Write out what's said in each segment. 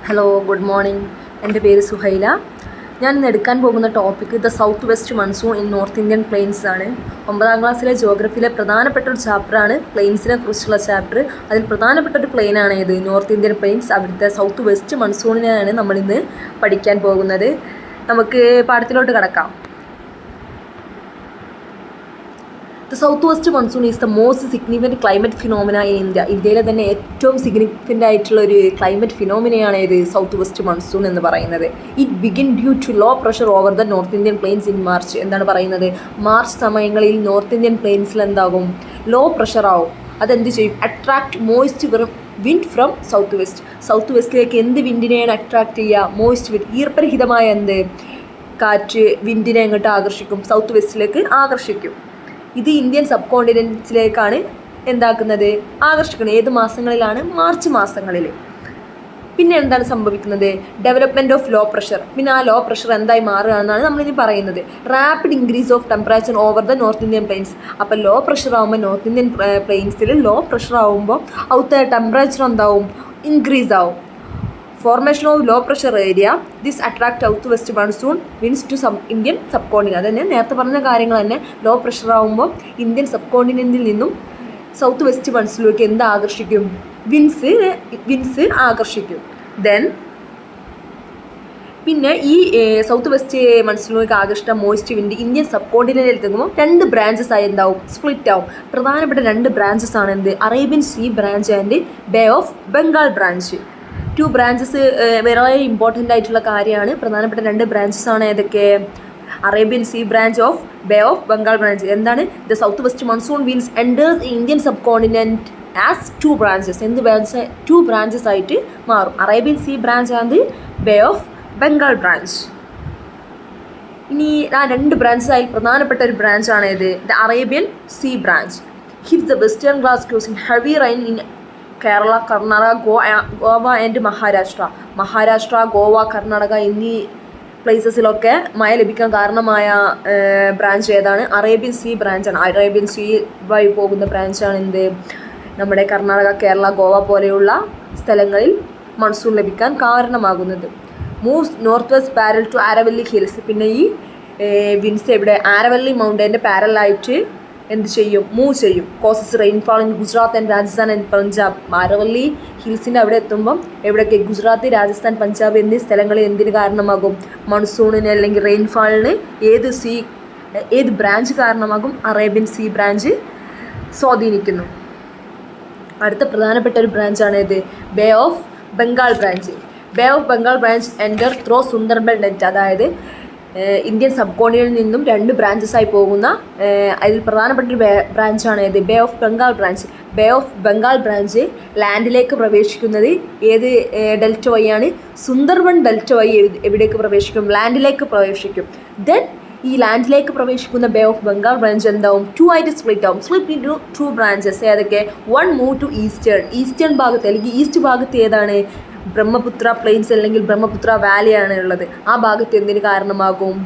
Hello, good morning. എൻ്റെ പേര് സുഹൈല. ഞാൻ ഇന്ന് എടുക്കാൻ പോകുന്ന topic the south west monsoon in north Indian planes ആണ്. 9ാം ക്ലാസ്സിലെ ജോഗ്രഫിയിലെ പ്രധാനപ്പെട്ട ഒരു ചാപ്റ്ററാണ് പ്ലെയിൻസിനെ കുറിച്ചുള്ള ചാപ്റ്റർ. അതിൽ പ്രധാനപ്പെട്ട ഒരു പ്ലെയിനാണ് ഇത് നോർത്ത് ഇന്ത്യൻ പ്ലെയിൻസ്. അവിടുത്തെ സൗത്ത് വെസ്റ്റ് മൺസൂണിനെയാണ് നമ്മളിന്ന് പഠിക്കാൻ പോകുന്നത്. നമുക്ക് പാഠത്തിലോട്ട് കടക്കാം. The south west monsoon is the most significant climate phenomena in India. ഇന്ത്യയിലെ തന്നെ ഏറ്റവും സിഗ്നിഫിക്കൻ്റ് ആയിട്ടുള്ള ഒരു ക്ലൈമറ്റ് ഫിനോമിനയാണ് ഇത് സൗത്ത് വെസ്റ്റ് മൺസൂൺ എന്ന് പറയുന്നത്. It begin due to low pressure over the north Indian plains in March. എന്താണ് പറയുന്നത്? മാർച്ച് സമയങ്ങളിൽ നോർത്ത് ഇന്ത്യൻ പ്ലെയിൻസിൽ എന്താകും? ലോ പ്രഷർ ആവും. അതെന്ത് ചെയ്യും? Attract moist wind from south west. South വെസ്റ്റിലേക്ക് എന്ത് വിൻഡിനെയാണ് അട്രാക്ട് ചെയ്യുക? മോയിസ്റ്റ് വിൻഡ്, ഈർപ്പരഹിതമായ എന്ത് കാറ്റ് വിൻഡിനെ എങ്ങോട്ട് ആകർഷിക്കും? സൗത്ത് വെസ്റ്റിലേക്ക് ആകർഷിക്കും. ഇത് ഇന്ത്യൻ സബ് കോണ്ടിനെൻറ്റിലേക്കാണ് എന്താക്കുന്നത്? ആകർഷിക്കുന്നത്. ഏത് മാസങ്ങളിലാണ്? മാർച്ച് മാസങ്ങളിൽ. പിന്നെ എന്താണ് സംഭവിക്കുന്നത്? Development of low pressure. പിന്നെ ആ ലോ പ്രഷർ എന്തായി മാറുകയാണെന്നാണ് നമ്മളിനി പറയുന്നത്. Rapid increase of temperature over the north Indian plains. അപ്പോൾ ലോ പ്രഷർ ആകുമ്പോൾ നോർത്ത് ഇന്ത്യൻ പ്ലെയിൻസിൽ ലോ പ്രഷർ ആകുമ്പോൾ അവിടുത്തെ ടെമ്പറേച്ചർ എന്താവും? ഇൻക്രീസ് ആവും. Formation of low pressure area this attract south west monsoon winds to Indian subcontinent. അതന്നെ നേരത്തെ പറഞ്ഞ കാര്യങ്ങൾ തന്നെ. ലോ പ്രഷർ ആകുമ്പോൾ ഇന്ത്യൻ സബ് കോണ്ടിനെൻറ്റിൽ നിന്നും സൗത്ത് വെസ്റ്റ് മൺസൂണിലേക്ക് എന്ത് ആകർഷിക്കും? വിൻസ് ആകർഷിക്കും. പിന്നെ ഈ സൗത്ത് വെസ്റ്റ് മൺസൂണിലേക്ക് ആകർഷിച്ച മോയിസ്റ്റ് വിൻഡ് ഇന്ത്യൻ സബ് കോണ്ടിനെൻറ്റിൽ എത്തുമ്പോൾ 2 ബ്രാഞ്ചസ് ആയി എന്താവും? സ്പ്ലിറ്റ് ആവും. പ്രധാനപ്പെട്ട 2 ബ്രാഞ്ചസ് ആണ് എന്ത്? Arabian sea branch and bay of Bengal branch. 2 branches വളരെ ഇമ്പോർട്ടൻ്റ് ആയിട്ടുള്ള കാര്യമാണ്. പ്രധാനപ്പെട്ട 2 ബ്രാഞ്ചസ് ആണ് ഏതൊക്കെ? Arabian sea branch of bay of Bengal branch. എന്താണ്? The south west monsoon winds enters Indian subcontinent as 2 branches. എന്ത് ബ്രാഞ്ച്? 2 ബ്രാഞ്ചസ് ആയിട്ട് മാറും. Arabian sea branch and bay of Bengal branch. ഇനി ആ 2 ബ്രാഞ്ചസായി പ്രധാനപ്പെട്ട ഒരു ബ്രാഞ്ചാണ് ഏത്? The Arabian sea branch hits the western ഗ്ലാസ് coast heavy rain in Kerala, Karnataka, Goa and Maharashtra, Goa, Karnataka എന്നീ പ്ലേസസിലൊക്കെ മഴ ലഭിക്കാൻ കാരണമായ ബ്രാഞ്ച് ഏതാണ്? അറേബ്യൻ സീ ബ്രാഞ്ചാണ്. അറേബ്യൻ സീ വഴി പോകുന്ന ബ്രാഞ്ചാണ് എന്ത്? നമ്മുടെ കർണാടക, കേരള, ഗോവ പോലെയുള്ള സ്ഥലങ്ങളിൽ മൺസൂൺ ലഭിക്കാൻ കാരണമാകുന്നത്. Moves north west parallel to Aravalli hills. പിന്നെ ഈ വിൻസ് എവിടെ? ആരവല്ലി മൗണ്ടൻ്റെ പാരലായിട്ട് എന്ത് ചെയ്യും? മൂവ് ചെയ്യും. Causes rainfall in Gujarat and Rajasthan and Punjab. Aravalli ഹിൽസിൻ്റെ അവിടെ എത്തുമ്പം എവിടെയൊക്കെ? ഗുജറാത്ത്, രാജസ്ഥാൻ, പഞ്ചാബ് എന്നീ സ്ഥലങ്ങളിൽ എന്തിന് കാരണമാകും? മൺസൂണിന് അല്ലെങ്കിൽ റെയിൻഫാളിന് ഏത് ബ്രാഞ്ച് കാരണമാകും? അറേബ്യൻ സീ ബ്രാഞ്ച് സ്വാധീനിക്കുന്നു. അടുത്ത പ്രധാനപ്പെട്ട ഒരു ബ്രാഞ്ചാണ് ഏത്? Bay of Bengal branch. Bay of Bengal branch enter through Sundarban delta. അതായത് ഇന്ത്യൻ സബ് കോണ്ടിനെൻറ്റിൽ നിന്നും 2 ബ്രാഞ്ചസായി പോകുന്ന അതിൽ പ്രധാനപ്പെട്ട ഒരു ബ്രാഞ്ചാണ് ഏത്? Bay of Bengal branch. Bay of Bengal branch ലാൻഡിലേക്ക് പ്രവേശിക്കുന്നത് ഏത് ഡെൽറ്റ വഴിയാണ്? സുന്ദർബൻ ഡെൽറ്റ വഴി എവിടേക്ക് പ്രവേശിക്കും? ലാൻഡിലേക്ക് പ്രവേശിക്കും. ദെൻ ഈ ലാൻഡിലേക്ക് പ്രവേശിക്കുന്ന ബേ ഓഫ് ബംഗാൾ ബ്രാഞ്ച് എന്താവും? 2 ആയിട്ട് സ്പ്ലിറ്റ് ആവും. Split into 2 branches. ഏതൊക്കെ? 1 മൂവ് ടു ഈസ്റ്റേൺ ഭാഗത്ത് അല്ലെങ്കിൽ ഈസ്റ്റ് ഭാഗത്ത് ഏതാണ്? ബ്രഹ്മപുത്ര പ്ലെയിൻസ് അല്ലെങ്കിൽ ബ്രഹ്മപുത്ര വാലിയാണ് ഉള്ളത്. ആ ഭാഗത്ത് എന്തിന് കാരണമാകും?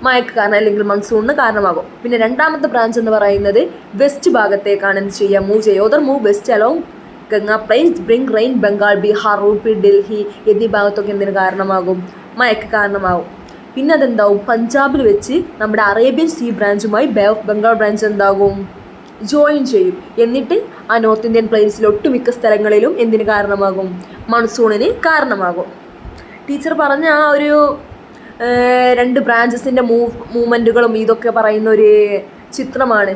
മഴയ്ക്ക് കാരണം അല്ലെങ്കിൽ മൺസൂണിന് കാരണമാകും. പിന്നെ 2ാമത്തെ ബ്രാഞ്ച് എന്ന് പറയുന്നത് വെസ്റ്റ് ഭാഗത്തേക്കാണ് എന്ത് ചെയ്യുക? മൂവ് ചെയ്യുക. Other move west along Ganga plains bring rain Bengal, Bihar, UP, Delhi എന്നീ ഭാഗത്തൊക്കെ എന്തിന് കാരണമാകും? മഴയ്ക്ക് കാരണമാകും. പിന്നെ അതെന്താവും? പഞ്ചാബിൽ വെച്ച് നമ്മുടെ അറേബ്യൻ സീ ബ്രാഞ്ചുമായി ബേ ഓഫ് ബംഗാൾ ബ്രാഞ്ച് എന്താകും? ജോയിൻ ചെയ്യും. എന്നിട്ട് ആ നോർത്ത് ഇന്ത്യൻ പ്ലെയിൻസിൽ ഒട്ടുമിക്ക സ്ഥലങ്ങളിലും എന്തിന് കാരണമാകും? മൺസൂണിന് കാരണമാകും. ടീച്ചർ പറഞ്ഞ ആ ഒരു 2 ബ്രാഞ്ചസിൻ്റെ മൂവ്മെൻറ്റുകളും ഇതൊക്കെ പറയുന്ന ഒരു ചിത്രമാണ്.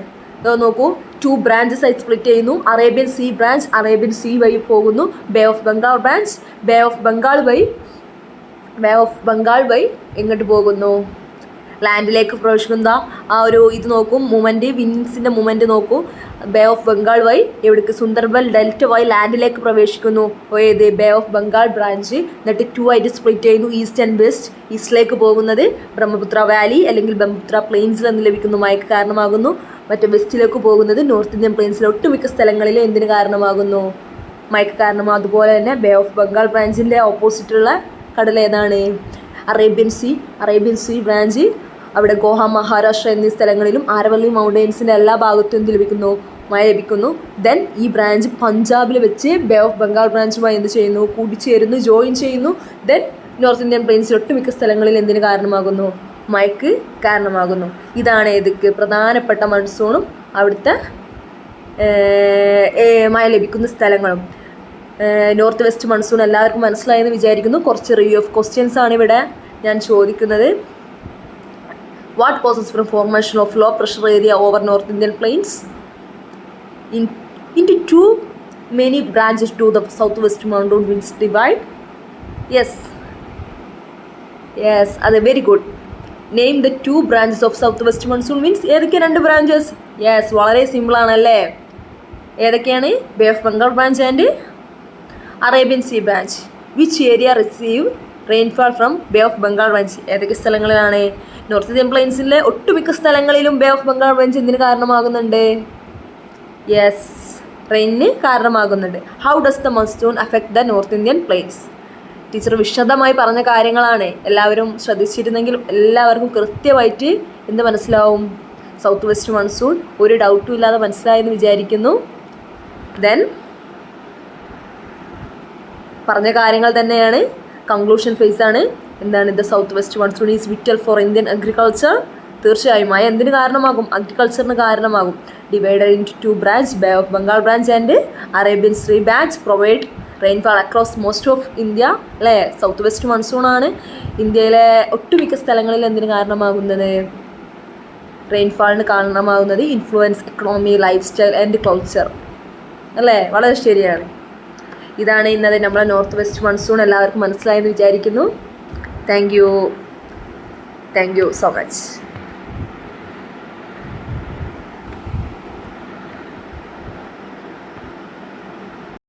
നോക്കൂ, 2 ബ്രാഞ്ചസ് ആയി സ്പ്ലിറ്റ് ചെയ്യുന്നു. Arabian sea branch Arabian sea വഴി പോകുന്നു. Bay of Bengal branch bay of Bengal വഴി എങ്ങോട്ട് പോകുന്നു? ലാൻഡിലേക്ക് പ്രവേശിക്കുന്ന ആ ഒരു ഇത് നോക്കൂ, മൂവ്മെൻറ്റ്, വിൻസിൻ്റെ മൂവ്മെൻറ്റ് നോക്കൂ. ബേ ഓഫ് ബംഗാൾ വഴി എവിടേക്ക്? സുന്ദർബൻ ഡെൽറ്റ വഴി ലാൻഡിലേക്ക് പ്രവേശിക്കുന്നു. ഏത്? Bay of Bengal branch. എന്നിട്ട് 2 ആയിട്ട് സ്പ്ലിറ്റ് ചെയ്യുന്നു. East and west. ഈസ്റ്റിലേക്ക് പോകുന്നത് ബ്രഹ്മപുത്ര വാലി അല്ലെങ്കിൽ ബ്രഹ്മപുത്ര പ്ലെയിൻസിൽ നിന്ന് ലഭിക്കുന്ന മഴയ്ക്ക് കാരണമാകുന്നു. മറ്റേ വെസ്റ്റിലേക്ക് പോകുന്നത് നോർത്ത് ഇന്ത്യൻ പ്ലെയിൻസിലെ ഒട്ടുമിക്ക സ്ഥലങ്ങളിലും എന്തിന് കാരണമാകുന്നു? മഴയ്ക്ക് കാരണമാകും. അതുപോലെ തന്നെ ബേ ഓഫ് ബംഗാൾ ബ്രാഞ്ചിൻ്റെ ഓപ്പോസിറ്റുള്ള കടൽ ഏതാണ്? അറേബ്യൻ സീ ബ്രാഞ്ച് അവിടെ ഗോവ, മഹാരാഷ്ട്ര എന്നീ സ്ഥലങ്ങളിലും ആരവല്ലി മൗണ്ടെയ്ൻസിൻ്റെ എല്ലാ ഭാഗത്തും എന്ത് ലഭിക്കുന്നു? മഴ ലഭിക്കുന്നു. ദെൻ ഈ ബ്രാഞ്ച് പഞ്ചാബിൽ വെച്ച് ബേ ഓഫ് ബംഗാൾ ബ്രാഞ്ചുമായി എന്ത് ചെയ്യുന്നു, കൂടിച്ചേരുന്നു, ജോയിൻ ചെയ്യുന്നു. ദെൻ നോർത്ത് ഇന്ത്യൻ പ്ലെയിൻസിൽ ഒട്ടുമിക്ക സ്ഥലങ്ങളിൽ എന്തിന് കാരണമാകുന്നു, മഴയ്ക്ക് കാരണമാകുന്നു. ഇതാണ് ഏതൊക്കെ പ്രധാനപ്പെട്ട മൺസൂണും അവിടുത്തെ മഴ ലഭിക്കുന്ന സ്ഥലങ്ങളും. നോർത്ത് വെസ്റ്റ് മൺസൂൺ എല്ലാവർക്കും മനസ്സിലായെന്ന് വിചാരിക്കുന്നു. കുറച്ച് റിവ്യൂ ഓഫ് ക്വസ്റ്റ്യൻസ് ആണ് ഇവിടെ ഞാൻ ചോദിക്കുന്നത്. What causes from formation of low pressure area over north Indian plains into two many branches to the southwest mountain winds divide? Yes, അത് very good. Name the 2 branches of southwest monsoon winds. ഏതൊക്കെ 2 branches? Yes, വളരെ സിമ്പിളാണല്ലേ. ഏതൊക്കെയാണ്? Bay of Bengal branch and Arabian sea branch. Which area receive rainfall from bay of Bengal branch? ഏതൊക്കെ സ്ഥലങ്ങളിലാണ്? North Indian പ്ലെയിൻസിലെ ഒട്ടുമിക്ക സ്ഥലങ്ങളിലും bay of Bengal branch എന്തിന് കാരണമാകുന്നുണ്ട്? യെസ്, റെയിനിന് കാരണമാകുന്നുണ്ട്. How does the monsoon affect the north Indian planes? Teacher വിശദമായി പറഞ്ഞ കാര്യങ്ങളാണ്. എല്ലാവരും ശ്രദ്ധിച്ചിരുന്നെങ്കിൽ എല്ലാവർക്കും കൃത്യമായിട്ട് എന്ത് മനസ്സിലാവും? സൗത്ത് വെസ്റ്റ് മൺസൂൺ ഒരു ഡൗട്ടും ഇല്ലാതെ മനസ്സിലായെന്ന് വിചാരിക്കുന്നു. ദെൻ പറഞ്ഞ കാര്യങ്ങൾ തന്നെയാണ്. കൺക്ലൂഷൻ ഫേസ് ആണ്. എന്താണ്? The south west monsoon is vital for Indian agriculture. തീർച്ചയായും മഴ എന്തിന് കാരണമാകും? അഗ്രികൾച്ചറിന് കാരണമാകും. Divided in 2 branches, bay of Bengal branch and Arabian sea branch provide rainfall across most of India. അല്ലേ? സൗത്ത് വെസ്റ്റ് മൺസൂണാണ് ഇന്ത്യയിലെ ഒട്ടുമിക്ക സ്ഥലങ്ങളിൽ എന്തിന് കാരണമാകുന്നത്? റെയിൻഫാളിന് കാരണമാകുന്നത്. Influence economy, life style and culture. അല്ലേ? വളരെ ശരിയാണ്. ഇതാണ് ഇന്നത്തെ നമ്മളെ നോർത്ത് വെസ്റ്റ് മൺസൂൺ. എല്ലാവർക്കും മനസ്സിലായെന്ന് വിചാരിക്കുന്നു. Thank you so much.